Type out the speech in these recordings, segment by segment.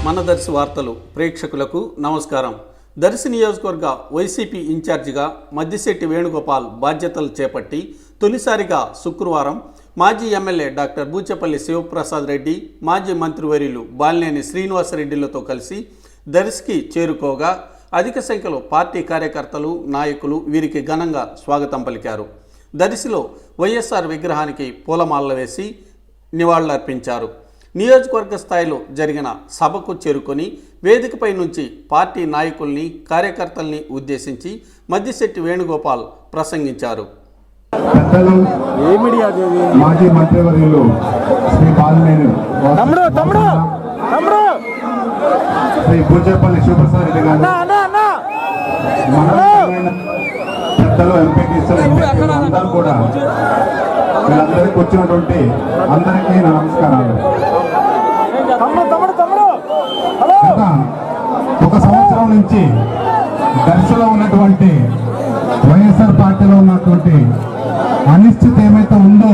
మన దర్శి వార్తలు ప్రేక్షకులకు నమస్కారం. దర్శి నియోజకవర్గ వైసీపీ ఇన్ఛార్జిగా మద్దిశెట్టి వేణుగోపాల్ బాధ్యతలు చేపట్టి తొలిసారిగా శుక్రవారం మాజీ ఎమ్మెల్యే డాక్టర్ బూచేపల్లి శివప్రసాద్ రెడ్డి, మాజీ మంత్రివర్యులు బాలినేని శ్రీనివాసరెడ్డిలతో కలిసి దర్శికి చేరుకోగా అధిక సంఖ్యలో పార్టీ కార్యకర్తలు, నాయకులు వీరికి ఘనంగా స్వాగతం పలికారు. దర్శిలో వైఎస్ఆర్ విగ్రహానికి పూలమాలలు వేసి నివాళులర్పించారు. నియోజకవర్గ స్థాయిలో జరిగిన సభకు చేరుకొని వేదికపై నుంచి పార్టీ నాయకుల్ని, కార్యకర్తల్ని ఉద్దేశించి మద్దిశెట్టి వేణుగోపాల్ ప్రసంగించారు. మాజీ మంత్రివర్యులు శ్రీ బాలినేని శ్రీ బూచేపల్లి శివప్రసాద్ రెడ్డి గారు, పెద్దలు, ఎంపీటీసీలు అందరూ కూడా వీళ్ళందరికీ వచ్చినటువంటి అందరికీ నా నమస్కారాలు. గత ఒక సంవత్సరం నుంచి దర్శిలో ఉన్నటువంటి వైఎస్ఆర్ పార్టీలో ఉన్నటువంటి అనిశ్చిత ఏమైతే ఉందో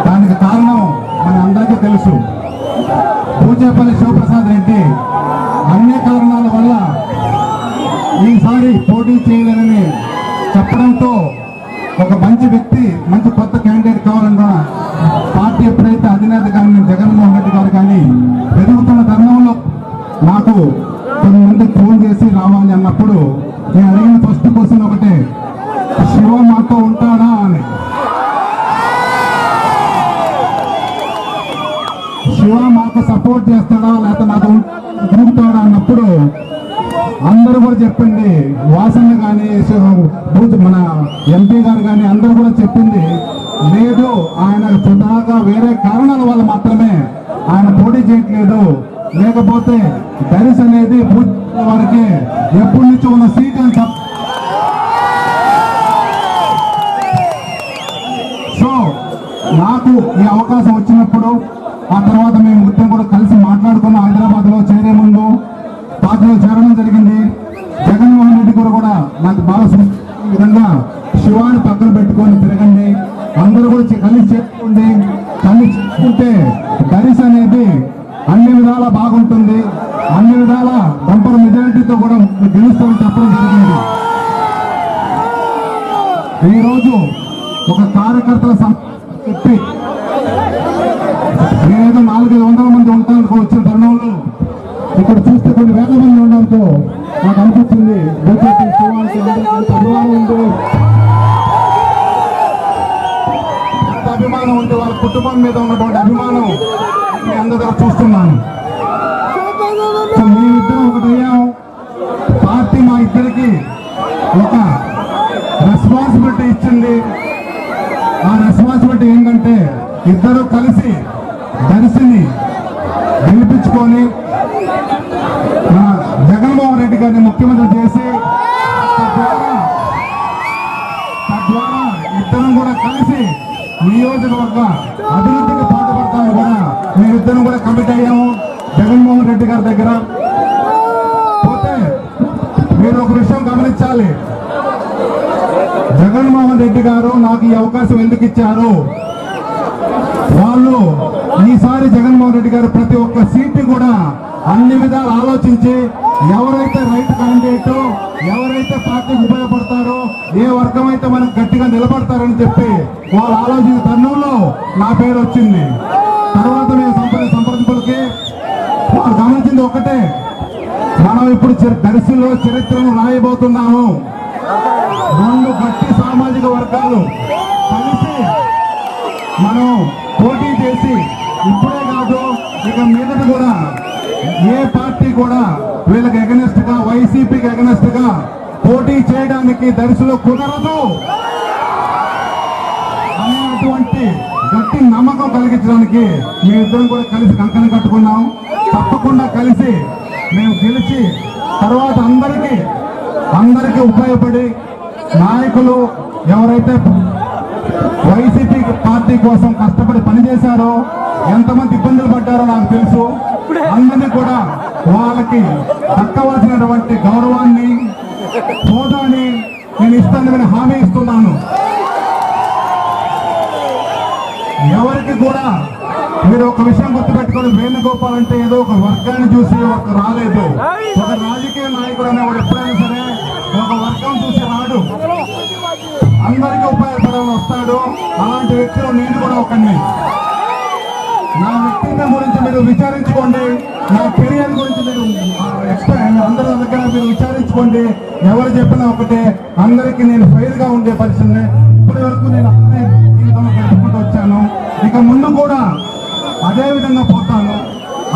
దానికి కారణం మన అందరికీ తెలుసు. బూచేపల్లి శివప్రసాద్ రెడ్డి అన్ని కారణాల వల్ల ఈసారి పోటీ చేయలేనని చెప్పడంతో ఒక మంచి వ్యక్తి, మంచి కొత్త క్యాండిడేట్ కావాలన్నా పార్టీ ఎప్పుడైతే అధినేత కానీ జగన్మోహన్ రెడ్డి గారు కానీ పెరుగుతున్న తరుణంలో నాకు కొంతమంది ఫోన్ చేసి రావాలి అన్నప్పుడు నేను అడిగిన ఫస్ట్ క్వశ్చన్ ఒకటే, శివ మాతో ఉంటాడా అని. శివ మాకు సపోర్ట్ చేస్తాడా లేకపోతే నాతో తిరుగుతాడా అన్నప్పుడు అందరూ కూడా చెప్పింది, వాసన కానీ మన ఎంపీ గారు కానీ అందరూ కూడా చెప్పింది లేదు, ఆయన స్వతహాగా వేరే కారణాల వల్ల మాత్రమే ఆయన పోటీ చేయట్లేదు, లేకపోతే దర్శి అనేది బూత్ వరకే ఎప్పటి నుంచి ఉన్న సీట్ అని సో నాకు ఈ అవకాశం వచ్చినప్పుడు ఆ తర్వాత మేము మొత్తం కూడా కలిసి మాట్లాడుకున్న హైదరాబాద్ లో చేరే ముందు పార్టీలో చేరడం జరిగింది. జగన్మోహన్ రెడ్డి గారు కూడా నాకు బాగా ఈ విధంగా శివాన్ని పక్కన పెట్టుకొని తిరగండి, అందరూ కూడా కలిసి చేసుకోండి, కలిసి చేసుకుంటే దర్శి అనేది అన్ని విధాలా బాగుంటుంది, అన్ని విధాల బంపర్ మెజారిటీతో కూడా గెలుస్తామని చెప్పడం జరిగింది. ఈరోజు ఒక కార్యకర్తల చెప్పి నేనేదో 400-500 మంది ఉంటాను వచ్చిన తరుణంలో ఇక్కడ చూస్తే కొన్ని వేల మంది ఉండడంతో నాకు అనిపించింది అభిమానం ఉంటే వాళ్ళ కుటుంబం మీద ఉన్నటువంటి అభిమానం మీ అందరి దగ్గర చూస్తున్నాను. మేమిద్దరం ఒకటయ్యాం. పార్టీ మా ఇద్దరికి ఒక రెస్పాన్సిబిలిటీ ఇచ్చింది. ఆ రెస్పాన్సిబిలిటీ ఏంటంటే ఇద్దరు కలిసి దర్శిని గెలిపించుకొని జగన్మోహన్ రెడ్డి గారిని ముఖ్యమంత్రి చేసి తద్వారా ఇద్దరం కూడా కలిసి నియోజకవర్గ అభివృద్ధికి పాటుపడతామని కూడా మేమిద్దరం కూడా కమిట్ అయ్యాము జగన్మోహన్ రెడ్డి గారి దగ్గర. పోతే మీరు ఒక విషయం గమనించాలి, జగన్మోహన్ రెడ్డి గారు నాకు ఈ అవకాశం ఎందుకు ఇచ్చారు, వాళ్ళు ఈసారి జగన్మోహన్ రెడ్డి గారు ప్రతి ఒక్క సీటు కూడా అన్ని విధాలు ఆలోచించి ఎవరైతే రైట్ క్యాండిడేట్, ఎవరైతే పార్టీకి ఉపయోగపడతారో, ఏ వర్గం అయితే మనకు గట్టిగా నిలబడతారని చెప్పి వాళ్ళు ఆలోచించిన తరుణంలో నా పేరు వచ్చింది. తర్వాత మేము సంప్రదింపులకి వాళ్ళు గమనించింది ఒకటే, మనం ఇప్పుడు దర్శిలో చరిత్రను రాయబోతున్నాము. 2 గట్టి సామాజిక వర్గాలు కలిసి మనం పోటీ చేసి ఇప్పుడే కాదు ఇక మీదట కూడా ఏ పార్టీ కూడా వీళ్ళకి ఎగనెస్ట్ గా, వైసీపీకి ఎగనెస్ట్ గా పోటీ చేయడానికి దర్శిలో కుదరదు అనేటువంటి గట్టి నమ్మకం కలిగించడానికి మేమిద్దరం కూడా కలిసి కంకణం కట్టుకున్నాం. తప్పకుండా కలిసి మేము గెలిచి తర్వాత అందరికీ ఉపయోగపడి నాయకులు ఎవరైతే వైసీపీ పార్టీ కోసం కష్టపడి పనిచేశారో, ఎంతమంది ఇబ్బందులు పడ్డారో నాకు తెలుసు. అందరినీ కూడా వాళ్ళకి దక్కవలసినటువంటి గౌరవాన్ని, హోదాని నేను ఇస్తానని హామీ ఇస్తున్నాను. ఎవరికి కూడా మీరు ఒక విషయం గుర్తుపెట్టుకొని, వేణుగోపాల్ అంటే ఏదో ఒక వర్గాన్ని చూసి ఒక రాలేదు. ఒక రాజకీయ నాయకుడు అనేవాడు ఎప్పుడైనా సరే ఒక వర్గం చూసి రాడు, అందరికీ ఉపయోగపడాలని వస్తాడు. అలాంటి వ్యక్తులు నేను కూడా ఒకరిని. నా వ్యక్తిత్వం గురించి మీరు విచారించుకోండి, నా కెరియర్ గురించి మీరు అందరి దగ్గర మీరు విచారించుకోండి. ఎవరు చెప్పినా ఒకటే, అందరికీ నేను ఫెయిర్ గా ఉండే పరిస్థితి. ఇప్పటి వరకు నేను గడుపుకుంటూ వచ్చాను, ఇక ముందు కూడా అదే విధంగా పోతాను,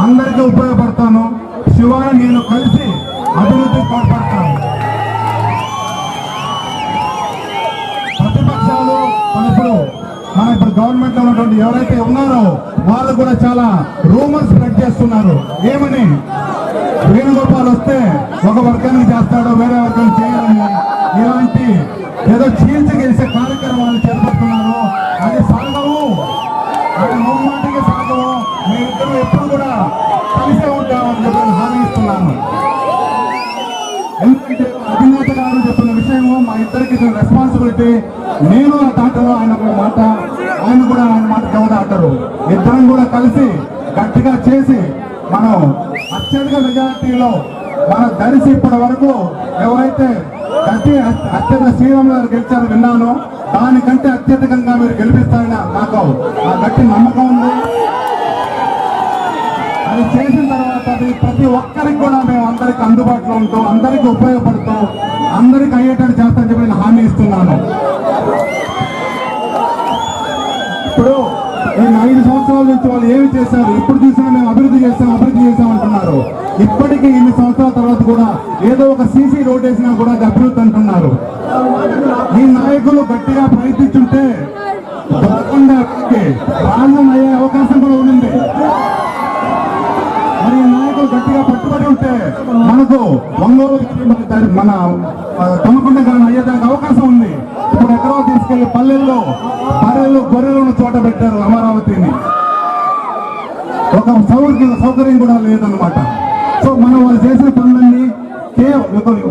అందరికీ ఉపయోగపడతాను. శివాని నేను కలిసి అభివృద్ధి తోడ్పడతాను. ప్రతిపక్షాలు మన ఇప్పుడు గవర్నమెంట్ లో ఉన్నటువంటి ఎవరైతే ఉన్నారో వాళ్ళు కూడా చాలా రూమర్స్ స్ప్రెడ్ చేస్తున్నారు. ఏమని, వేణుగోపాల్ వస్తే ఒక వర్గానికి చేస్తాడో వేరే వర్గం చేయాలని, ఇలాంటి ఏదో చీల్చి గెలిచే కార్యక్రమాలు చేపడుతున్నారు. అది సాగవు, అది ముమ్మాటికి సాగవు. మేమిద్దరం ఎప్పుడు కూడా కలిసే ఉంటామని చెప్పి హామీ ఇస్తున్నాను. ఎందుకంటే అధినేత గారు చెప్పిన విషయము మా ఇద్దరికి రెస్పాన్సిబిలిటీ. నేను ఆ దాంట్లో ఆయన ఒక మాట, ఆయన కూడా ఆయన మాట కవదాటారు. ఇద్దరం కూడా కలిసి గట్టిగా చేసి మనం అత్యధిక మెజారిటీలో మన దర్శి ఇప్పటి వరకు ఎవరైతే అత్యధిక శ్రీరామ్ గారు గెలిచారో విన్నాను, దానికంటే అత్యధికంగా మీరు గెలిపిస్తారని నాకు ఆ గట్టి నమ్మకం ఉంది. అది చేసిన తర్వాత ప్రతి ఒక్కరికి కూడా మేము అందరికి అందుబాటులో ఉంటూ, అందరికి ఉపయోగపడుతూ, అందరికి అయ్యేటట్టు చేస్తానని చెప్పి నేను హామీ ఇస్తున్నాను. ఇప్పుడు నేను 5 సంవత్సరాల నుంచి వాళ్ళు ఏమి చేశారు, ఇప్పుడు చూసినా మేము అభివృద్ధి చేశాం అంటున్నారు. ఇప్పటికీ ఇన్ని సంవత్సరాల తర్వాత కూడా ఏదో ఒక సీసీ రోడ్ వేసినా కూడా అది అభివృద్ధి అంటున్నారు. ఈ నాయకులు గట్టిగా ప్రయత్నించుంటే రాజం అయ్యే అవకాశం కూడా ఉంది. మరి నాయకులు గట్టిగా పట్టుబడి ఉంటే మనకు ఒంగోలు మన తమకుండ గారిని అయ్యేదానికి అవకాశం ఉంది. ఇప్పుడు ఎక్కడో తీసుకెళ్లి పల్లెల్లో బర్రెలు గొర్రెలను చోట పెట్టారు అమరావతిని. ఒక సౌకర్యం కూడా లేదన్నమాట. సో మనం వాళ్ళు చేసిన పనులన్నీ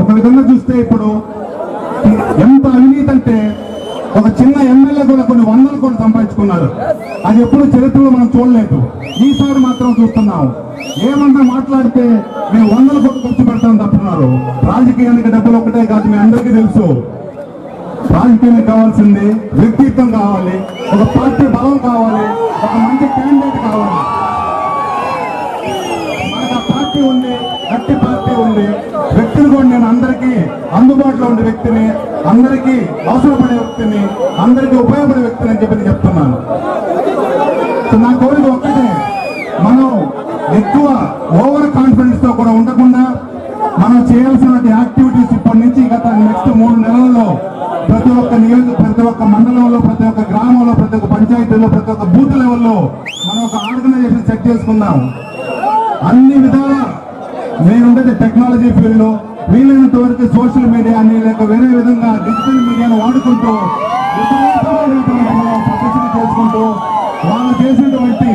ఒక విధంగా చూస్తే ఇప్పుడు ఎంత అవినీతి అంటే, ఒక చిన్న ఎమ్మెల్యే కూడా కొన్ని 100 కోట్లు సంపాదించుకున్నారు. అది ఎప్పుడు చరిత్రలో మనం చూడలేదు. ఈసారి మాత్రం చూస్తున్నాం. ఏమన్నా మాట్లాడితే మేము 100 కోట్లు ఖర్చు పెడతామని తప్పుతున్నారు. రాజకీయానికి డబ్బులు ఒకటే కాదు, మీ అందరికీ తెలుసు. రాజకీయానికి కావాల్సింది వ్యక్తిత్వం కావాలి, ఒక పార్టీ బలం కావాలి, ఒక మంచి క్యాండిడేట్ కావాలి. మనకు ఆ పార్టీ ఉంది, గట్టి పార్టీ ఉంది. వ్యక్తులు కూడా నేను అందరికీ అందుబాటులో ఉండే వ్యక్తిని, అందరికీ అవసరపడే వ్యక్తిని, అందరికీ ఉపయోగపడే వ్యక్తిని అని చెప్పి చెప్తున్నాను. నా కోరిక ఒక్కటే, మనం ఎక్కువ ఓవర్ కాన్ఫిడెన్స్ తో కూడా ఉండకుండా మనం చేయాల్సిన యాక్టివిటీస్ ఇప్పటి నుంచి గత నెక్స్ట్ 3 నెలల్లో ప్రతి ఒక్క ప్రతి ఒక్క మండలంలో, ప్రతి ఒక్క గ్రామంలో, ప్రతి ఒక్క పంచాయతీలో, ప్రతి ఒక్క బూత్ లెవెల్లో మనం ఒక ఆర్గనైజేషన్ సెట్ చేసుకుందాం. అన్ని విధాలా నేనుండేది టెక్నాలజీ ఫీల్డ్ లో, వీలైనంత వరకు సోషల్ మీడియాని లేక వేరే విధంగా డిజిటల్ మీడియాను వాడుకుంటూ పబ్లిసిటీ చేసుకుంటూ వాళ్ళు చేసినటువంటి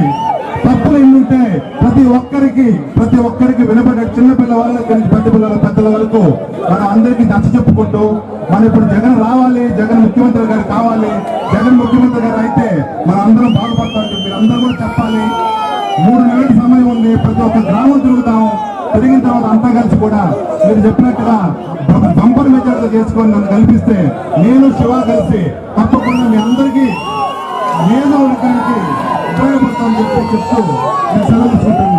తప్పులు ఎన్నుంటే ప్రతి ఒక్కరికి వినపడే, చిన్నపిల్ల వాళ్ళ నుంచి పెద్దల వరకు మనం అందరికీ నచ్చ చెప్పుకుంటూ, మనం ఇప్పుడు జగన్ రావాలి, జగన్ ముఖ్యమంత్రి గారు కావాలి, జగన్ ముఖ్యమంత్రి గారు అయితే మనం అందరం బాగుపడతాం. మీరు అందరూ కూడా చెప్పాలి. 3 నెలల సమయం ఉంది. ప్రతి ఒక్క గ్రామం తిరుగుతాం. తిరిగిన తర్వాత అంతా కలిసి కూడా మీరు చెప్పినట్టుగా బంపర్ మెజార్టీ చేసుకొని నన్ను కల్పిస్తే నేను శివ కలిసి తప్పకుండా మీ అందరికీ నియోజకవర్గానికి ఉపయోగపడతామని చెప్తూ నేను సెలవు తీసుకుంటున్నాను.